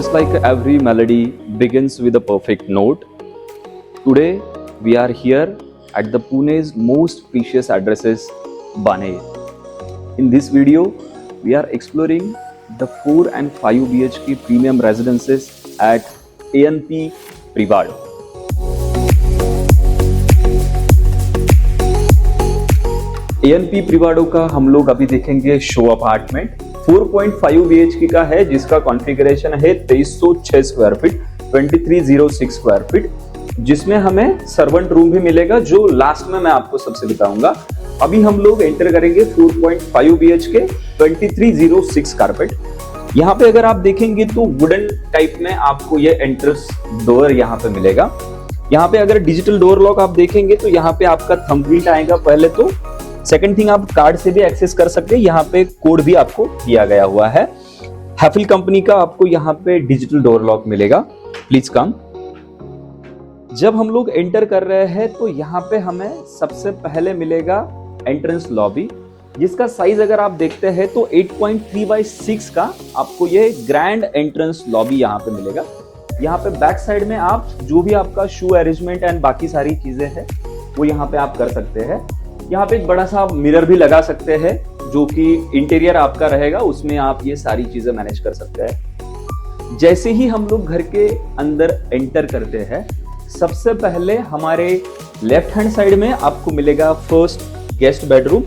Just like every melody begins with a perfect note, today we are here at the Pune's most precious addresses, Baner. In this video, we are exploring the 4 and 5 BHK premium residences at ANP Privado. ANP Privado का हम लोग अभी देखेंगे show apartment 4.5 BHK का है, जिसका configuration है 2306 square feet, 2306 square feet, जिसमें हमें सर्वेंट रूम भी मिलेगा, जो लास्ट में मैं आपको सबसे बताऊंगा। अभी हम लोग एंटर करेंगे 4.5 BHK 2306 कारपेट। यहाँ पे अगर आप देखेंगे तो वुडन टाइप में आपको ये एंट्रेंस डोर यहाँ पे मिलेगा। यहाँ पे अगर डिजिटल डोर लॉक आप देखेंगे तो यहाँ पे आपका थंबप्रिंट आएगा पहले तो। सेकंड थिंग, आप कार्ड से भी एक्सेस कर सकते हैं। यहाँ पे कोड भी आपको दिया गया हुआ है। हैफिल कंपनी का आपको यहाँ पे डिजिटल डोर लॉक मिलेगा। Please come. जब हम लोग एंटर कर रहे हैं तो यहाँ पे हमें सबसे पहले मिलेगा एंट्रेंस लॉबी, जिसका साइज अगर आप देखते हैं तो 8.3/6 का आपको ये ग्रैंड एंट्रेंस लॉबी यहाँ पे मिलेगा। यहाँ पे बैक साइड में आप जो भी आपका शू अरेंजमेंट एंड बाकी सारी चीजें हैं वो यहाँ पे आप कर सकते हैं। यहाँ पे एक बड़ा सा मिरर भी लगा सकते हैं, जो कि इंटीरियर आपका रहेगा, उसमें आप ये सारी चीजें मैनेज कर सकते हैं। जैसे ही हम लोग घर के अंदर एंटर करते हैं, सबसे पहले हमारे लेफ्ट हैंड साइड में आपको मिलेगा फर्स्ट गेस्ट बेडरूम।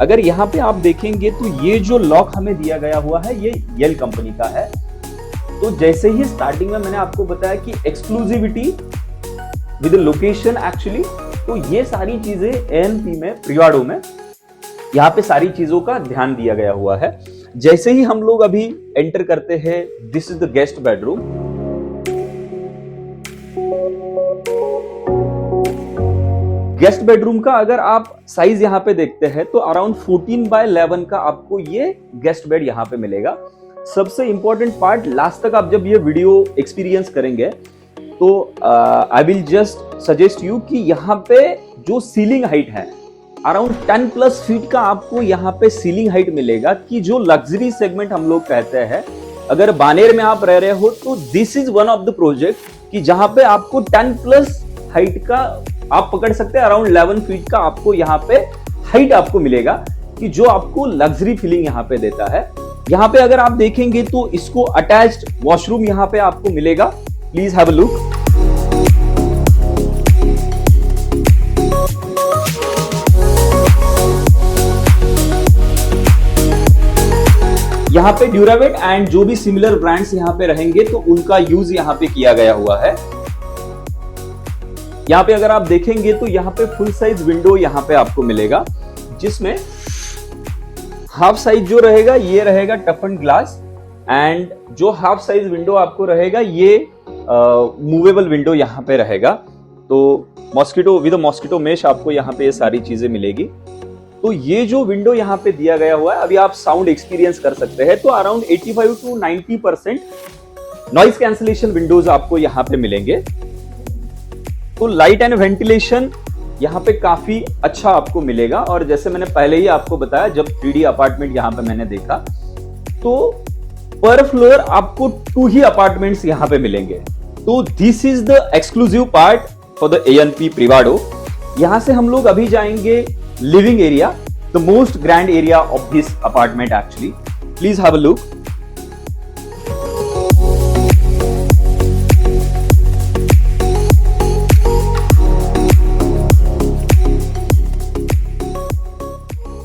अगर यहाँ पे आप देखेंगे तो ये जो लॉक हमें दिया गया हुआ है ये येल कंपनी का है। तो जैसे ही स्टार्टिंग में मैंने आपको बताया कि एक्सक्लूसिविटी विद लोकेशन एक्चुअली, तो ये सारी चीजें एएनपी में प्रिवाडो में यहाँ पे सारी चीजों का ध्यान दिया गया हुआ है। जैसे ही हम लोग अभी एंटर करते हैं, this is the guest bedroom. Guest bedroom का अगर आप साइज यहाँ पे देखते हैं तो अराउंड 14/11 का आपको ये गेस्ट बेड यहाँ पे मिलेगा। सबसे इंपॉर्टेंट पार्ट, लास्ट तक आप जब ये वीडियो एक्सपीरियंस करेंगे तो आई विल जस्ट सजेस्ट यू कि यहाँ पे जो सीलिंग हाइट है अराउंड 10+ फीट का आपको यहाँ पे सीलिंग हाइट मिलेगा, कि जो लग्जरी सेगमेंट हम लोग कहते हैं। अगर बानेर में आप रह रहे हो तो this is one of the project कि जहां पे आपको 10+ हाइट का आप पकड़ सकते हैं, अराउंड 11 फीट का आपको यहाँ पे हाइट आपको मिलेगा, कि जो आपको लग्जरी फीलिंग यहाँ पे देता है। यहाँ पे अगर आप देखेंगे तो इसको अटैच्ड वॉशरूम यहाँ पे आपको मिलेगा। Please have a look. यहाँ पे ड्यूरावेट एंड जो भी सिमिलर ब्रांड्स यहाँ पे रहेंगे तो उनका यूज यहाँ पे किया गया हुआ है। यहाँ पे अगर आप देखेंगे तो यहाँ पे फुल साइज विंडो यहाँ पे आपको मिलेगा, जिसमें हाफ साइज जो रहेगा ये रहेगा टफन ग्लास, एंड जो हाफ साइज विंडो आपको रहेगा ये मूवेबल विंडो यहाँ पे रहेगा। तो मॉस्किटो विद मॉस्किटो मेश आपको यहाँ पे ये सारी चीजें मिलेगी। तो ये जो विंडो यहाँ पे दिया गया हुआ है, अभी आप साउंड एक्सपीरियंस कर सकते हैं, तो around 85 to 90% noise cancellation Windows आपको यहाँ पे मिलेंगे। तो लाइट एंड वेंटिलेशन यहाँ पे काफी अच्छा आपको मिलेगा। और जैसे मैंने पहले ही आपको बताया, जब 3D अपार्टमेंट यहाँ पे मैंने देखा तो पर फ्लोर आपको 2 ही अपार्टमेंट्स यहाँ पे मिलेंगे। तो this is the exclusive part for the ANP Privado। यहां से हम लोग अभी जाएंगे living area, the most grand area of this apartment actually. Please have a look.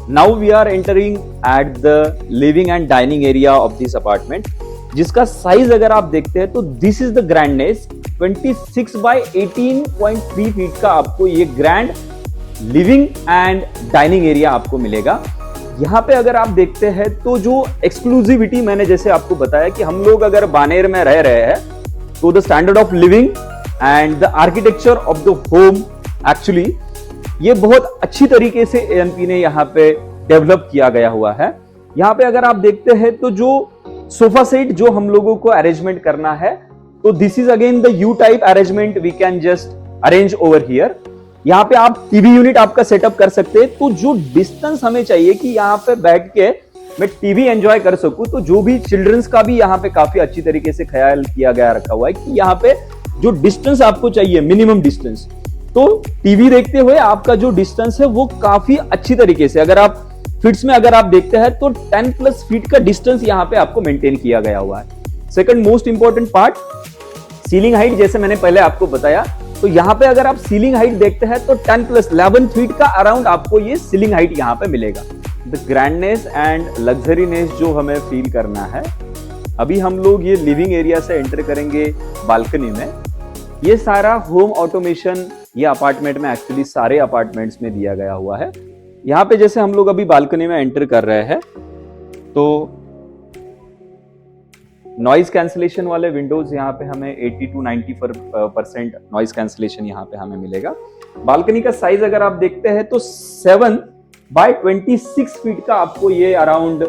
Now we are entering at the living and dining area of this apartment, जिसका size अगर आप देखते हैं तो this is the grandness. 26/18.3 feet का आपको ये grand living and dining area आपको मिलेगा। यहाँ पे अगर आप देखते हैं तो जो एक्सक्लूसिविटी मैंने जैसे आपको बताया कि हम लोग अगर बानेर में रह रहे हैं तो the standard of living and the architecture of the home actually ये बहुत अच्छी तरीके से ANP ने यहाँ पे डेवलप किया गया हुआ है। यहाँ पे अगर आप देखते हैं तो जो सोफा सेट जो हम लोगों को अरेंजमेंट करना है, तो this is again the U type arrangement we can just arrange over here. यहाँ पे आप टीवी यूनिट आपका सेटअप कर सकते हैं। तो जो डिस्टेंस हमें चाहिए कि यहाँ पे बैठ के मैं टीवी एंजॉय कर सकूं, तो जो भी चिल्ड्रंस का भी यहाँ पे काफी अच्छी तरीके से ख्याल किया गया रखा हुआ है कि यहाँ पे जो डिस्टेंस आपको चाहिए, मिनिमम डिस्टेंस, तो टीवी देखते हुए आपका जो डिस्टेंस है वो काफी अच्छी तरीके से, अगर आप फीट्स में अगर आप देखते हैं तो 10+ फीट का डिस्टेंस यहाँ पे आपको मेंटेन किया गया हुआ है। Second most important part, ceiling height, जैसे मैंने पहले आपको बताया, तो यहाँ पे अगर आप सीलिंग हाइट देखते हैं तो 10+11 फीट का अराउंड आपको ये सीलिंग हाइट यहाँ पे मिलेगा। द ग्रैंडनेस एंड लग्जरीनेस जो हमें फील करना है, अभी हम लोग ये लिविंग एरिया से एंटर करेंगे बालकनी में। ये सारा होम ऑटोमेशन ये अपार्टमेंट में, एक्चुअली सारे अपार्टमेंट्स में दिया गया हुआ है। यहाँ पे जैसे हम लोग अभी बालकनी में एंटर कर रहे हैं तो नॉइज कैंसिलेशन वाले विंडोज यहाँ पे हमें 80 to 90% नॉइज कैंसिलेशन यहाँ पे हमें मिलेगा। बालकनी का साइज अगर आप देखते हैं तो 7x26 फीट का आपको ये अराउंड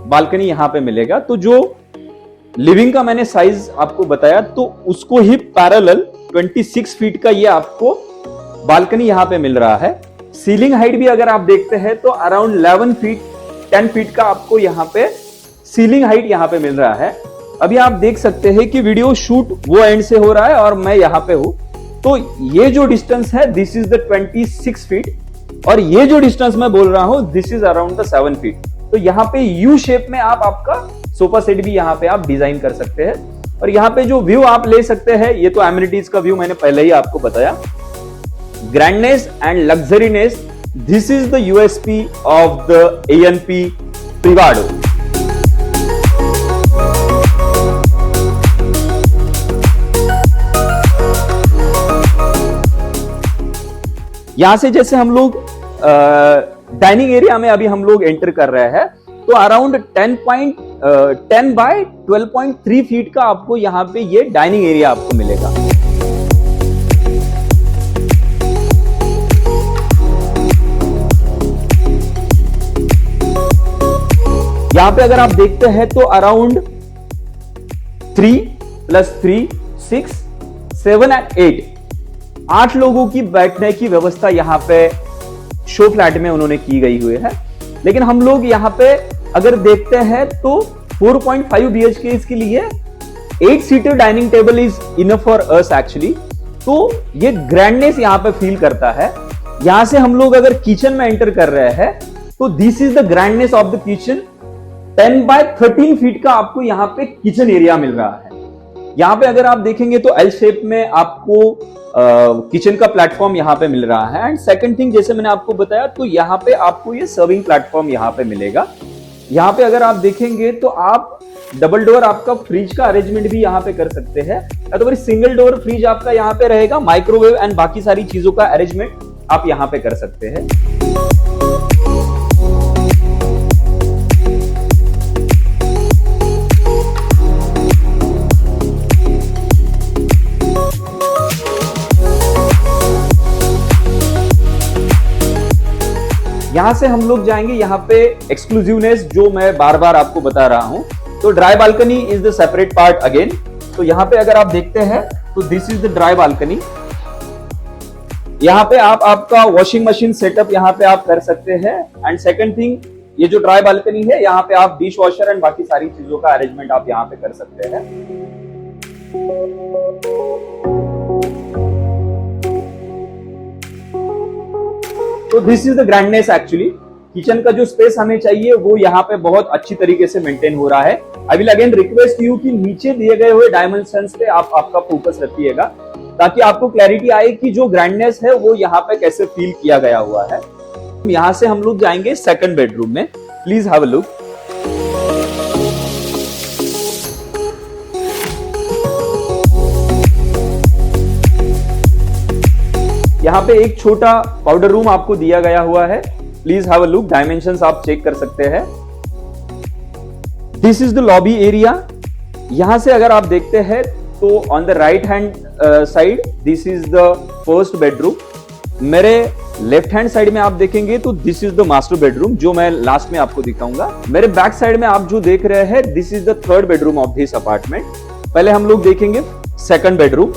बालकनी यहाँ पे मिलेगा। तो जो लिविंग का मैंने साइज आपको बताया तो उसको ही पैरेलल 26 फीट का ये आपको बालकनी यहाँ पे मिल रहा है। सीलिंग हाइट भी अगर आप देखते हैं तो अराउंड 11 फीट 10 फीट का आपको यहाँ पे सीलिंग हाइट यहाँ पे मिल रहा है। अभी आप देख सकते हैं कि वीडियो शूट वो एंड से हो रहा है और मैं यहाँ पे हूं, तो ये जो डिस्टेंस है दिस इज द 26 फीट और ये जो डिस्टेंस मैं बोल रहा हूं this is around the 7 feet. तो यहाँ पे यू शेप में आप आपका सोफा सेट भी यहाँ पे आप डिजाइन कर सकते हैं। और यहाँ पे जो व्यू आप ले सकते हैं, ये तो एमिनिटीज का व्यू मैंने पहले ही आपको बताया। Grandness and luxuriness, this is the USP of the ANP Privado। यहां से जैसे हम लोग डाइनिंग एरिया में अभी हम लोग एंटर कर रहे हैं तो अराउंड 10 बाय 12.3 फीट का आपको यहाँ पे ये डाइनिंग एरिया आपको मिलेगा। यहां पे अगर आप देखते हैं तो अराउंड 3 + 3 6 7 and 8 8 लोगों की बैठने की व्यवस्था यहाँ पे शो फ्लैट में उन्होंने की गई हुई है। लेकिन हम लोग यहाँ पे अगर देखते हैं तो 4.5 BHK इसके लिए 8 seater dining table is enough for us actually. तो ये ग्रैंडनेस यहाँ पे फील करता है। यहां से हम लोग अगर किचन में एंटर कर रहे हैं तो this is the grandness of the kitchen. 10 by 13 feet का आपको यहाँ पे किचन एरिया मिल रहा है। यहाँ पे अगर आप देखेंगे तो एल शेप में आपको किचन का प्लेटफॉर्म यहाँ पे मिल रहा है। एंड सेकंड थिंग, जैसे मैंने आपको बताया तो यहाँ पे आपको ये सर्विंग प्लेटफॉर्म यहाँ पे मिलेगा। यहाँ पे अगर आप देखेंगे तो आप डबल डोर आपका फ्रिज का अरेंजमेंट भी यहाँ पे कर सकते हैं, या तो फिर सिंगल डोर फ्रिज आपका यहाँ पे रहेगा। माइक्रोवेव एंड बाकी सारी चीजों का अरेंजमेंट आप यहाँ पे कर सकते हैं। यहां से हम लोग जाएंगे यहाँ पे एक्सक्लूसिवनेस जो मैं बार बार आपको बता रहा हूं। तो dry balcony is the separate part again. तो यहाँ पे अगर आप देखते हैं तो this is the dry balcony. यहाँ पे आप आपका वॉशिंग मशीन सेटअप यहाँ पे आप कर सकते हैं। एंड सेकंड थिंग, ये जो ड्राई बालकनी है यहाँ पे आप डिश वॉशर एंड बाकी सारी चीजों का अरेंजमेंट आप यहाँ पे कर सकते हैं। तो this is the grandness actually. Kitchen का जो स्पेस हमें चाहिए वो यहाँ पे बहुत अच्छी तरीके से मेंटेन हो रहा है। I will again request you कि नीचे दिए गए हुए डायमेंशंस पे आप आपका फोकस रखिएगा ताकि आपको क्लैरिटी आए कि जो ग्रैंडनेस है वो यहाँ पे कैसे फील किया गया हुआ है। यहाँ से हम लोग जाएंगे सेकंड बेडरूम में। Please have a look. यहाँ पे एक छोटा पाउडर रूम आपको दिया गया हुआ है। Please have a look. Dimensions आप चेक कर सकते हैं। This is the lobby area. यहां से अगर आप देखते हैं तो on the right hand side this is the first bedroom. मेरे लेफ्ट हैंड साइड में आप देखेंगे तो this is the master bedroom जो मैं लास्ट में आपको दिखाऊंगा। मेरे बैक साइड में आप जो देख रहे हैं this is the third bedroom of this apartment. पहले हम लोग देखेंगे सेकंड बेडरूम।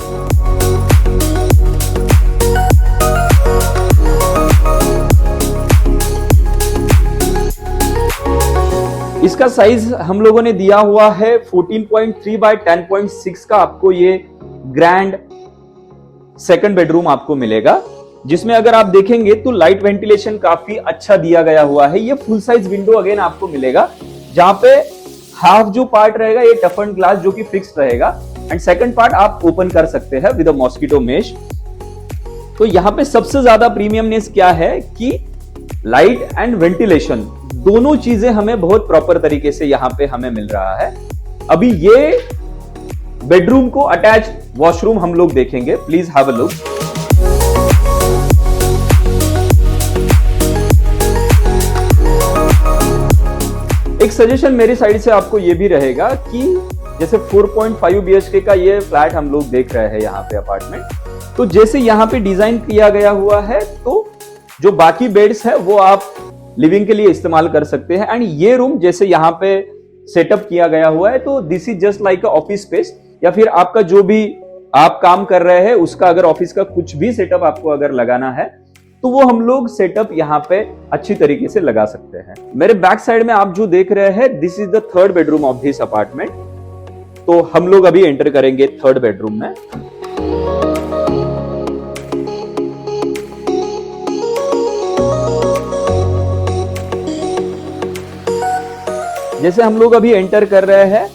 इसका साइज हम लोगों ने दिया हुआ है 14.3 बाय 10.6 का आपको ये ग्रैंड सेकंड बेडरूम आपको मिलेगा, जिसमें अगर आप देखेंगे तो लाइट वेंटिलेशन काफी अच्छा दिया गया हुआ है। ये फुल साइज विंडो अगेन आपको मिलेगा, जहां पे हाफ जो पार्ट रहेगा ये टफन ग्लास जो कि फिक्स्ड रहेगा एंड सेकंड पार्ट आप ओपन कर सकते हैं विद अ मॉस्किटो मेश। तो यहाँ पे सबसे ज्यादा प्रीमियमनेस क्या है कि लाइट एंड वेंटिलेशन दोनों चीजें हमें बहुत प्रॉपर तरीके से यहाँ पे हमें मिल रहा है। अभी ये बेडरूम को अटैच वॉशरूम हम लोग देखेंगे, प्लीज हैव अ लुक। एक सजेशन मेरी साइड से आपको ये भी रहेगा कि जैसे 4.5 BHK का ये फ्लैट हम लोग देख रहे हैं यहाँ पे अपार्टमेंट, तो जैसे यहाँ पे डिजाइन किया गया हुआ है तो जो बाकी बेड्स है वो आप लिविंग के लिए इस्तेमाल कर सकते हैं। एंड ये रूम जैसे यहाँ पे सेटअप किया गया हुआ है तो this is just like a office space, या फिर आपका जो भी आप काम कर रहे हैं उसका अगर ऑफिस का कुछ भी सेटअप आपको अगर लगाना है तो वो हम लोग सेटअप यहाँ पे अच्छी तरीके से लगा सकते हैं। मेरे बैक साइड में आप जो देख रहे हैं this is the third bedroom of this apartment. तो हम लोग अभी एंटर करेंगे थर्ड बेडरूम में। जैसे हम लोग अभी एंटर कर रहे हैं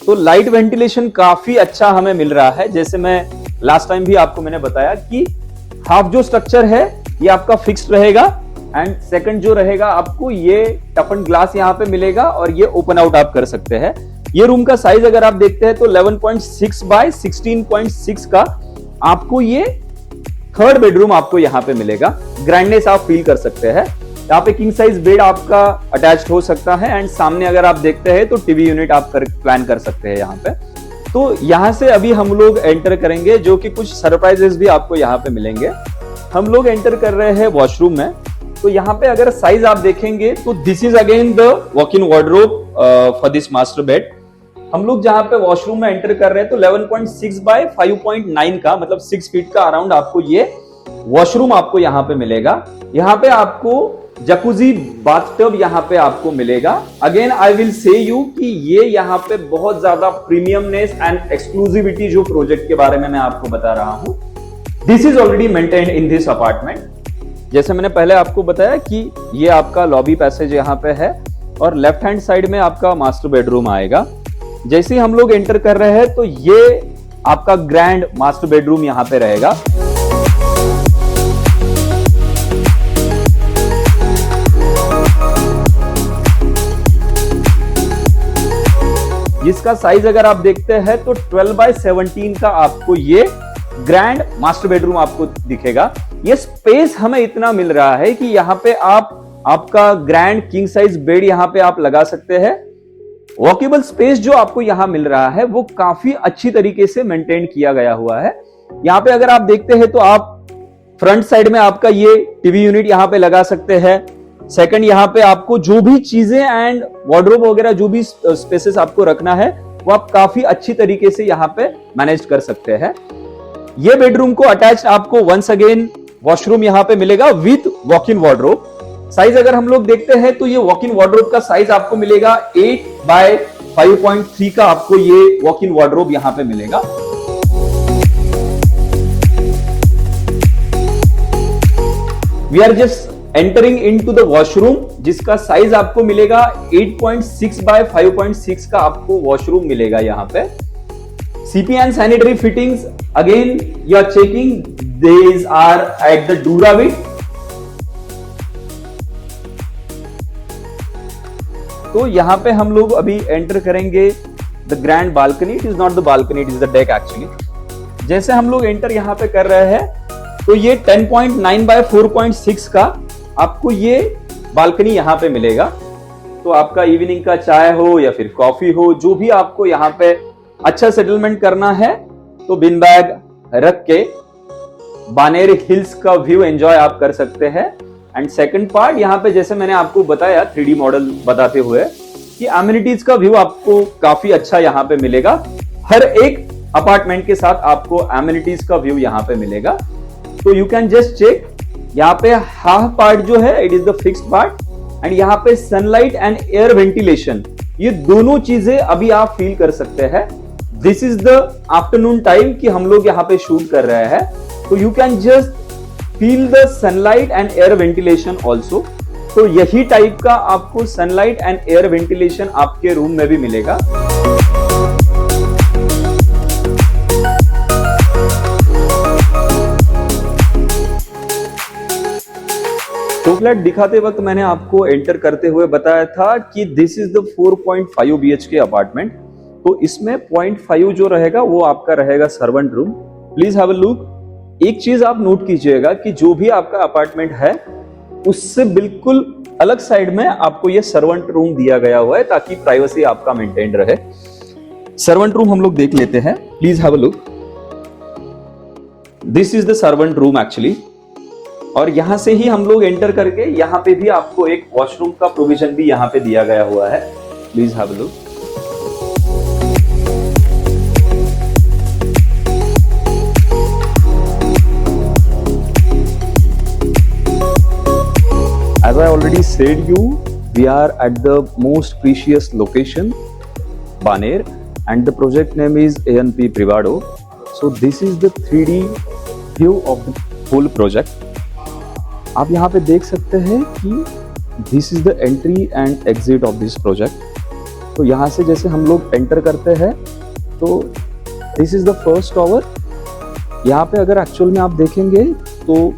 तो लाइट वेंटिलेशन काफी अच्छा हमें मिल रहा है। जैसे मैं लास्ट टाइम भी आपको मैंने बताया कि हाफ जो स्ट्रक्चर है ये आपका फिक्स्ड रहेगा एंड सेकंड जो रहेगा आपको ये टफन ग्लास यहाँ पे मिलेगा और ये ओपन आउट आप कर सकते हैं। ये रूम का साइज अगर आप देखते हैं तो 11.6 बाय 16.6 का आपको ये थर्ड बेडरूम आपको यहाँ पे मिलेगा। ग्रैंडनेस आप फील कर सकते हैं। यहाँ पे किंग साइज बेड आपका अटैच्ड हो सकता है एंड सामने अगर आप देखते हैं तो टीवी यूनिट आप प्लान कर सकते हैं यहाँ पे। तो यहाँ से अभी हम लोग एंटर करेंगे जो कि कुछ सरप्राइजेस भी आपको यहाँ पे मिलेंगे। हम लोग एंटर कर रहे हैं वॉशरूम में। तो यहाँ पे अगर साइज आप देखेंगे तो this is again the walk in wardrobe for this master bed. हम लोग जहाँ पे वॉशरूम में एंटर कर रहे हैं तो 11.6 बाय 5.9 का मतलब 6 फीट का अराउंड आपको ये वॉशरूम आपको यहाँ पे मिलेगा। यहाँ पे आपको जकूजी बाथटब यहाँ पे आपको मिलेगा। Again I will say you कि ये यहाँ पे बहुत ज्यादा प्रीमियमनेस एंड एक्सक्लूसिविटी जो प्रोजेक्ट के बारे में मैं आपको बता रहा हूँ this is already maintained in this apartment. जैसे मैंने पहले आपको बताया कि ये आपका लॉबी पैसेज यहाँ पे है और लेफ्ट हैंड साइड में आपका मास्टर बेडरूम आएगा। जैसे ही हम लोग एंटर कर रहे हैं तो ये आपका ग्रैंड मास्टर बेडरूम यहाँ पे रहेगा। जिसका साइज अगर आप देखते हैं तो 12 बाय 17 का आपको ये ग्रैंड मास्टर बेडरूम आपको दिखेगा। ये स्पेस हमें इतना मिल रहा है कि यहाँ पे आप आपका ग्रैंड किंग साइज बेड यहाँ पे आप लगा सकते हैं। वॉकेबल स्पेस जो आपको यहाँ मिल रहा है वो काफी अच्छी तरीके से मेंटेन किया गया हुआ है। यहाँ पे अगर आप देखते हैं तो आप फ्रंट साइड में आपका ये टीवी यूनिट यहाँ पे लगा सकते हैं। सेकंड यहाँ पे आपको जो भी चीजें एंड वार्डरोब वगैरह जो भी स्पेसेस आपको रखना है वो आप काफी अच्छी तरीके से यहाँ पे मैनेज कर सकते हैं। ये बेडरूम को अटैच आपको वंस अगेन वॉशरूम यहाँ पे मिलेगा with walk in wardrobe. Size अगर हम लोग देखते हैं तो ये वॉक इन वार्डरोब का साइज आपको मिलेगा 8 बाय 5.3 का आपको ये वॉक इन वार्डरोब यहाँ पे मिलेगा। We are just entering into the washroom जिसका साइज आपको मिलेगा 8.6 बाय 5.6 का आपको वॉशरूम मिलेगा यहाँ पे। CP and sanitary fittings again you are checking these are at the Duravit। तो यहाँ पे हम लोग अभी एंटर करेंगे the grand balcony. It is not the balcony, it is the deck actually. जैसे हम लोग एंटर यहाँ पे कर रहे हैं तो ये 10.9 बाय 4.6 का आपको ये बालकनी यहाँ पे मिलेगा। तो आपका इवनिंग का चाय हो या फिर कॉफी हो, जो भी आपको यहाँ पे अच्छा सेटलमेंट करना है तो बिन बैग रख के बानेर हिल्स का व्यू एंजॉय आप कर सकते हैं। एंड सेकंड पार्ट यहाँ पे जैसे मैंने आपको बताया 3D मॉडल बताते हुए कि एमिनिटीज का व्यू आपको काफी अच्छा यहाँ पे मिलेगा। हर एक अपार्टमेंट के साथ आपको एमिनिटीज का व्यू यहाँ पे मिलेगा। तो यू कैन जस्ट चेक यहाँ पे हाफ पार्ट जो है it is the fixed part and यहाँ पे सनलाइट एंड एयर वेंटिलेशन, ये दोनों चीजें अभी आप फील कर सकते हैं। This is the afternoon time कि हम लोग यहाँ पे शूट कर रहे हैं, तो you can just feel the sunlight and air ventilation also. तो यही टाइप का आपको सनलाइट एंड एयर वेंटिलेशन आपके रूम में भी मिलेगा। तो फ्लैट दिखाते वक्त मैंने आपको एंटर करते हुए बताया था कि this is the 4.5 BHK apartment. तो इसमें 0.5 जो रहेगा वो आपका रहेगा servant room. Please have a look. एक चीज आप नोट कीजिएगा कि जो भी आपका अपार्टमेंट है उससे बिल्कुल अलग साइड में आपको ये सर्वेंट रूम दिया गया हुआ है ताकि प्राइवेसी आपका मेंटेन रहे। सर्वेंट रूम हम लोग देख लेते हैं। Please have a look. This is the servant room actually, और यहां से ही हम लोग एंटर करके यहाँ पे भी आपको एक वॉशरूम का प्रोविजन भी यहाँ पे दिया गया हुआ है। Please have a look. As I already said you, we are at the most precious location, Baner, and the project name is ANP Privado. So this is the 3D view of the whole project. आप यहाँ पे देख सकते हैं कि this is the entry and exit of this project. तो यहाँ से जैसे हम लोग एंटर करते हैं तो this is the first tower. यहाँ पे अगर एक्चुअल में आप देखेंगे तो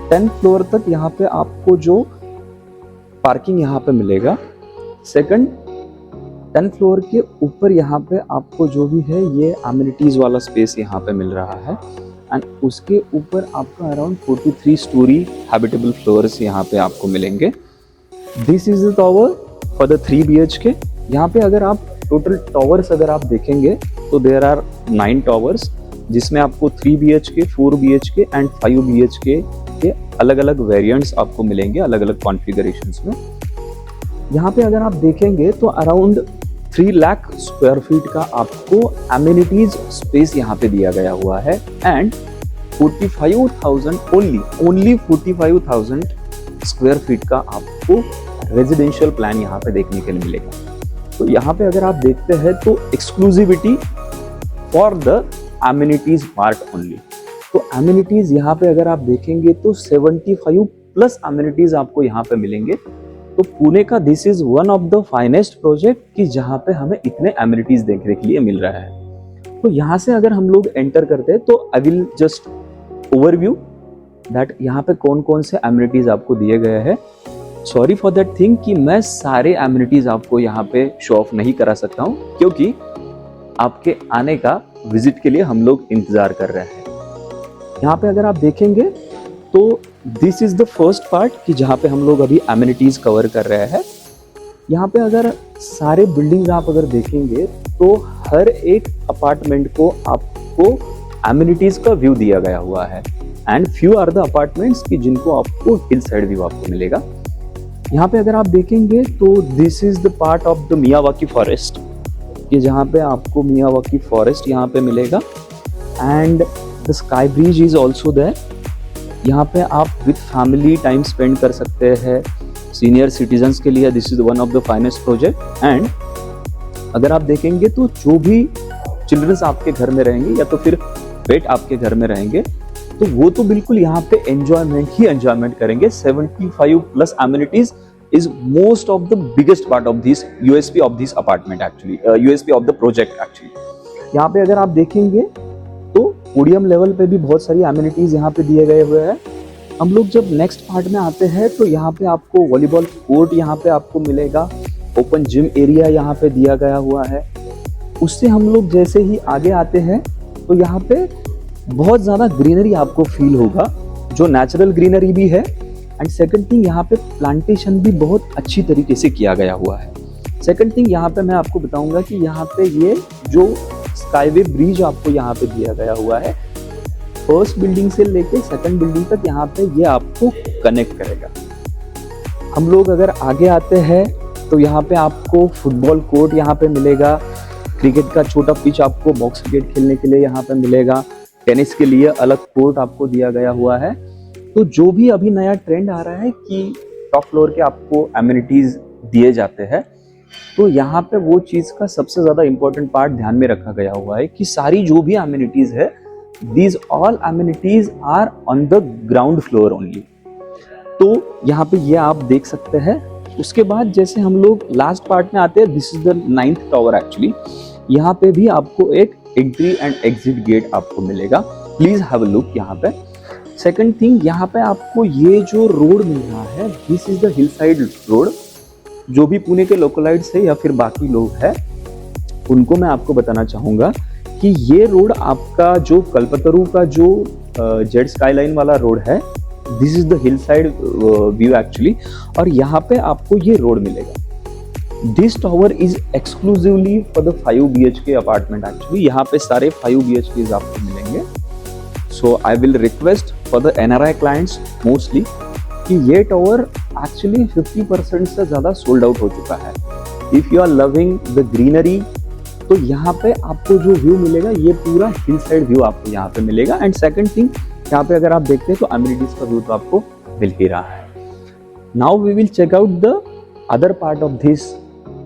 10th फ्लोर तक यहाँ पे आपको जो पार्किंग यहाँ पे मिलेगा। सेकंड 10th फ्लोर के ऊपर यहाँ पे आपको जो भी है ये एमिनिटीज वाला स्पेस यहाँ पे मिल रहा है, एंड उसके ऊपर आपका अराउंड 43 स्टोरी हैबिटेबल फ्लोर्स यहाँ पे आपको मिलेंगे। This is the tower for the 3 BHK। यहाँ पे अगर आप टोटल टावर्स अगर आप देखेंगे तो देयर आर 9 टावर्स, जिसमें आपको 3 BHK, 4 BHK एंड 5 BHK के अलग अलग वेरिएंट्स आपको मिलेंगे अलग अलग कॉन्फ़िगरेशंस में। यहाँ पे अगर आप देखेंगे तो अराउंड 3 लाख स्क्वायर फीट का आपको एमिनिटीज स्पेस यहाँ पे दिया गया हुआ है, एंड 45,000 ओनली 45,000 स्क्वायर फीट का आपको रेजिडेंशियल प्लान यहाँ पे देखने के लिए मिलेगा। तो यहाँ पे अगर आप देखते हैं तो exclusivity for the amenities part only. तो एमिनिटीज यहाँ पे अगर आप देखेंगे तो 75 प्लस एमिनिटीज आपको यहाँ पे मिलेंगे। तो पुणे का this is one of the finest project कि जहाँ पे हमें इतने एमिनिटीज देखने के लिए मिल रहा है। तो यहाँ से अगर हम लोग एंटर करते हैं तो आई विल जस्ट ओवरव्यू दैट यहाँ पे कौन कौन से एमिनिटीज आपको दिए गए हैं। सॉरी फॉर दैट थिंग कि मैं सारे एमिनिटीज आपको यहाँ पे शो ऑफ नहीं करा सकता हूँ, क्योंकि आपके आने का विजिट के लिए हम लोग इंतजार कर रहे हैं। यहाँ पे अगर आप देखेंगे तो this is the first part कि जहाँ पे हम लोग अभी एमिनिटीज कवर कर रहे हैं। यहाँ पे अगर सारे बिल्डिंग्स आप अगर देखेंगे तो हर एक अपार्टमेंट को आपको एमिनिटीज का व्यू दिया गया हुआ है, and few are the apartments कि जिनको आपको हिल साइड व्यू आपको मिलेगा। यहाँ पे अगर आप देखेंगे तो this is the part of the Miyawaki forest कि जहाँ पे आपको मियावाकी फॉरेस्ट यहाँ पे मिलेगा, and the sky bridge is also there. यहाँ पे आप विथ फैमिली टाइम स्पेंड कर सकते हैं। सीनियर सिटीजन्स के लिए this is one of the finest project, and अगर आप देखेंगे तो जो भी चिल्ड्रंस आपके घर में रहेंगे या तो फिर पेट आपके घर में रहेंगे तो वो तो बिल्कुल यहाँ पे एंजॉयमेंट करेंगे। 75 plus amenities is most of the biggest part of this USP of this apartment actually, USP of the project actually। यहाँ पे अगर आप देखेंगे तो पोडियम लेवल पे भी बहुत सारी एमिनिटीज यहाँ पे दिए गए हुए हैं। हम लोग जब नेक्स्ट पार्ट में आते हैं तो यहाँ पे आपको वॉलीबॉल कोर्ट यहाँ पे आपको मिलेगा, ओपन जिम एरिया यहाँ पे दिया गया हुआ है। उससे हम लोग जैसे ही आगे आते हैं तो यहाँ पे बहुत ज़्यादा ग्रीनरी आपको फील होगा, जो नेचुरल ग्रीनरी भी है, एंड सेकंड थिंग यहाँ पे प्लांटेशन भी बहुत अच्छी तरीके से किया गया हुआ है। सेकंड थिंग यहाँ पे मैं आपको बताऊंगा कि यहाँ पे ये जो स्काईवे ब्रिज आपको यहाँ पे दिया गया हुआ है, फर्स्ट बिल्डिंग से लेके सेकंड बिल्डिंग तक यहाँ पे ये आपको कनेक्ट करेगा। हम लोग अगर आगे आते हैं तो यहाँ पे आपको फुटबॉल कोर्ट यहाँ पे मिलेगा, क्रिकेट का छोटा पिच आपको बॉक्स क्रिकेट खेलने के लिए यहाँ पे मिलेगा, टेनिस के लिए अलग कोर्ट आपको दिया गया हुआ है। तो जो भी अभी नया ट्रेंड आ रहा है कि टॉप फ्लोर के आपको एमिनिटीज दिए जाते हैं, तो यहाँ पे वो चीज का सबसे ज्यादा इंपॉर्टेंट पार्ट ध्यान में रखा गया हुआ है कि सारी जो भी एमिनिटीज है, these all amenities are on the ground floor only. तो यहाँ पे ये आप देख सकते हैं। उसके बाद जैसे हम लोग लास्ट पार्ट में आते हैं, this is the 9th tower actually. यहाँ पे भी आपको एक एंट्री एंड एग्जिट गेट आपको मिलेगा, प्लीज हैव अ लुक यहाँ पे। सेकंड थिंग, यहाँ पे आपको ये जो रोड मिल रहा है, this is the hill side road. जो भी पुणे के लोकलाइट्स है या फिर बाकी लोग हैं, उनको मैं आपको बताना चाहूंगा कि ये रोड आपका जो कल्पतरू का जो जेट स्काईलाइन वाला रोड है, this is the hill side view actually, और यहाँ पे आपको ये रोड मिलेगा। This tower is exclusively for the 5 BHK apartment actually. यहाँ पे सारे 5 BHK आपको मिलेंगे। So I will request for the NRI clients mostly कि ये टावर एक्चुअली 50% से ज़्यादा सोल्ड आउट हो चुका है। If you are loving the greenery, तो यहाँ पे आपको जो व्यू मिलेगा, ये पूरा हिल साइड व्यू आपको यहाँ पे मिलेगा। एंड सेकंड थिंग, यहाँ पे अगर आप देखते हैं तो एमिनिटीज का व्यू तो आपको मिल ही रहा है। Now we will check out the other part of this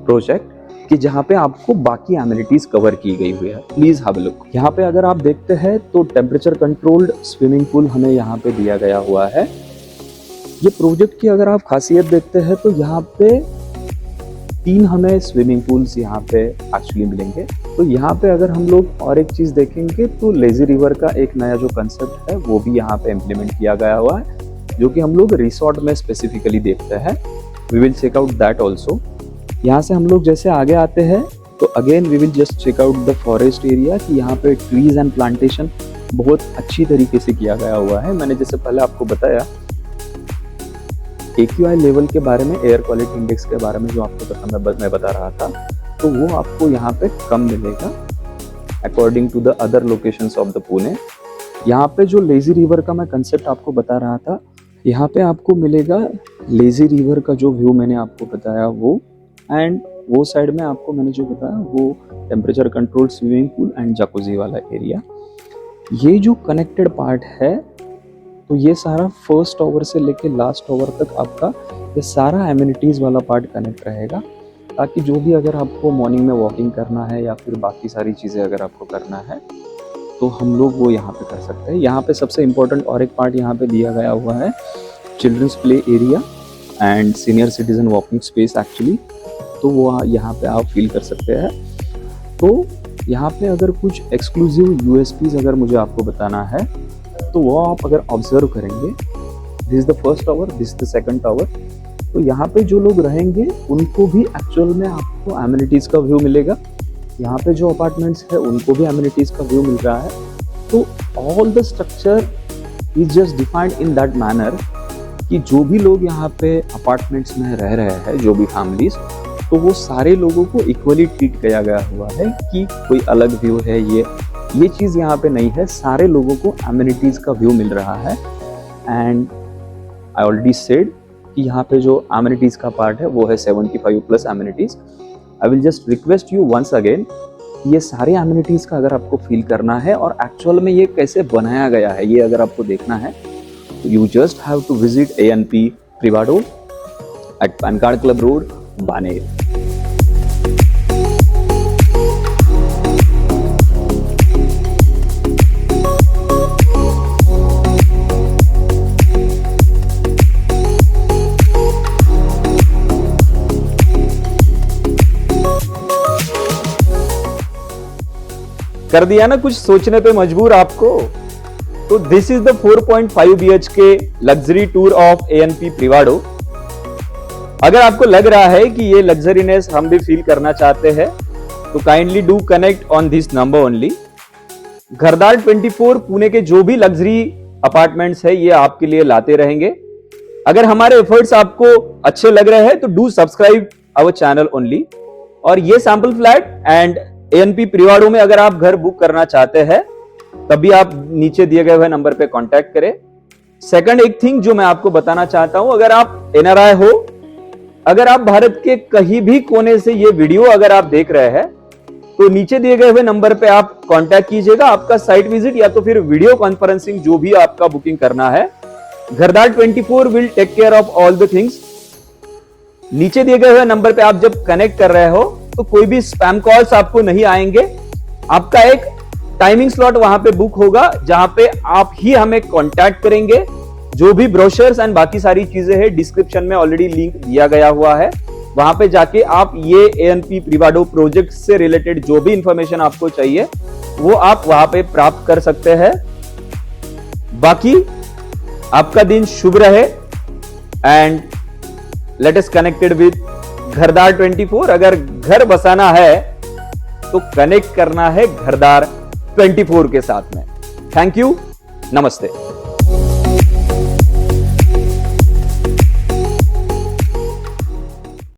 project, कि जहाँ पे आपको बाकी एमिनिटीज कवर की गई हुई है। Please have a look. यहाँ पे अगर आप देखते हैं तो टेम्परेचर कंट्रोल्ड स्विमिंग पूल हमें यहाँ पे दिया गया हुआ है। ये प्रोजेक्ट की अगर आप खासियत देखते हैं तो यहाँ पे 3 हमें स्विमिंग पूल्स यहाँ पे एक्चुअली मिलेंगे। तो यहाँ पे अगर हम लोग और एक चीज देखेंगे तो लेजी रिवर का एक नया जो कंसेप्ट है वो भी यहाँ पे इम्प्लीमेंट किया गया हुआ है, जो कि हम लोग रिसोर्ट में स्पेसिफिकली देखते हैं। We will check out that also. यहाँ से हम लोग जैसे आगे आते हैं तो again we will just check out the forest area, कि यहाँ पे ट्रीज एंड प्लांटेशन बहुत अच्छी तरीके से किया गया हुआ है। मैंने जैसे पहले आपको बताया AQI लेवल के बारे में, एयर क्वालिटी इंडेक्स के बारे में जो आपको मैं बता रहा था, तो वो आपको यहाँ पे कम मिलेगा according to the other locations of the Pune. यहाँ पे जो लेजी रिवर का मैं कंसेप्ट आपको बता रहा था, यहाँ पे आपको मिलेगा लेजी रिवर का जो व्यू मैंने आपको बताया वो, एंड वो साइड में आपको मैंने जो बताया वो temperature controlled swimming pool and jacuzzi वाला एरिया। ये जो कनेक्टेड पार्ट है, तो ये सारा फर्स्ट टावर से लेके लास्ट टावर तक आपका ये सारा एमिनिटीज वाला पार्ट कनेक्ट रहेगा, ताकि जो भी अगर आपको मॉर्निंग में वॉकिंग करना है या फिर बाकी सारी चीज़ें अगर आपको करना है तो हम लोग वो यहाँ पे कर सकते हैं। यहाँ पे सबसे इम्पोर्टेंट और एक पार्ट यहाँ पे दिया गया हुआ है, children's play area and senior citizen walking space actually, तो वो यहाँ पे आप फील कर सकते हैं। तो यहाँ पे अगर कुछ एक्सक्लूसिव USPs अगर मुझे आपको बताना है तो वो आप अगर ऑब्जर्व करेंगे, this is the first tower, this is the second tower, तो यहाँ पे जो लोग रहेंगे उनको भी एक्चुअल में आपको एमिनिटीज का व्यू मिलेगा। यहाँ पे जो अपार्टमेंट्स है उनको भी एमिनिटीज का व्यू मिल रहा है। तो all the structure is just defined in that manner कि जो भी लोग यहाँ पे अपार्टमेंट्स में रह रहे हैं, जो भी फैमिलीज, तो वो सारे लोगों को इक्वली ट्रीट किया गया हुआ है कि कोई अलग व्यू है, ये चीज़ यहाँ पे नहीं है। सारे लोगों को एमिनिटीज का व्यू मिल रहा है। एंड आई ऑलरेडी सेड कि यहाँ पे जो एमिनिटीज का पार्ट है वो है 75+ amenities. I will just request you once again, ये सारे एमिनिटीज का अगर आपको फील करना है और एक्चुअल में ये कैसे बनाया गया है ये अगर आपको देखना है, तो you just have to visit ANP Privado at pan card club road, Baner. कर दिया ना कुछ सोचने पे मजबूर आपको। तो this is the 4.5 BHK luxury tour of ANP Privado. अगर आपको लग रहा है कि ये लग्जरीनेस हम भी फील करना चाहते हैं तो kindly do connect on this number only. घरदार 24 पुणे के जो भी लग्जरी अपार्टमेंट्स है ये आपके लिए लाते रहेंगे। अगर हमारे एफर्ट्स आपको अच्छे लग रहे हैं तो do subscribe our channel only. और ये sample flat and ANP Privado में अगर आप घर बुक करना चाहते हैं तभी आप नीचे दिए गए हुए नंबर पे कांटेक्ट करें। सेकंड एक थिंग जो मैं आपको बताना चाहता हूं, अगर आप NRI हो, अगर आप भारत के कहीं भी कोने से ये वीडियो अगर आप देख रहे हैं तो नीचे दिए गए हुए नंबर पे आप कांटेक्ट कीजिएगा। आपका साइट विजिट या तो फिर वीडियो कॉन्फ्रेंसिंग जो भी आपका बुकिंग करना है, Ghardaar 24 will take care of all the things. नीचे दिए गए हुए नंबर पे आप जब कनेक्ट कर रहे हो तो कोई भी स्पैम कॉल्स आपको नहीं आएंगे। आपका एक टाइमिंग स्लॉट वहां पे बुक होगा जहां पे आप ही हमें कांटेक्ट करेंगे। जो भी ब्रोशर्स एंड बाकी सारी चीजें हैं डिस्क्रिप्शन में ऑलरेडी लिंक दिया गया हुआ है, वहां पे जाके आप ये ANP प्रिवाडो प्रोजेक्ट से रिलेटेड जो भी इंफॉर्मेशन आपको चाहिए वो आप वहां पे प्राप्त कर सकते हैं। बाकी आपका दिन शुभ रहे and let us connected with घरदार 24। अगर घर बसाना है तो कनेक्ट करना है घरदार 24 के साथ में। थैंक यू, नमस्ते।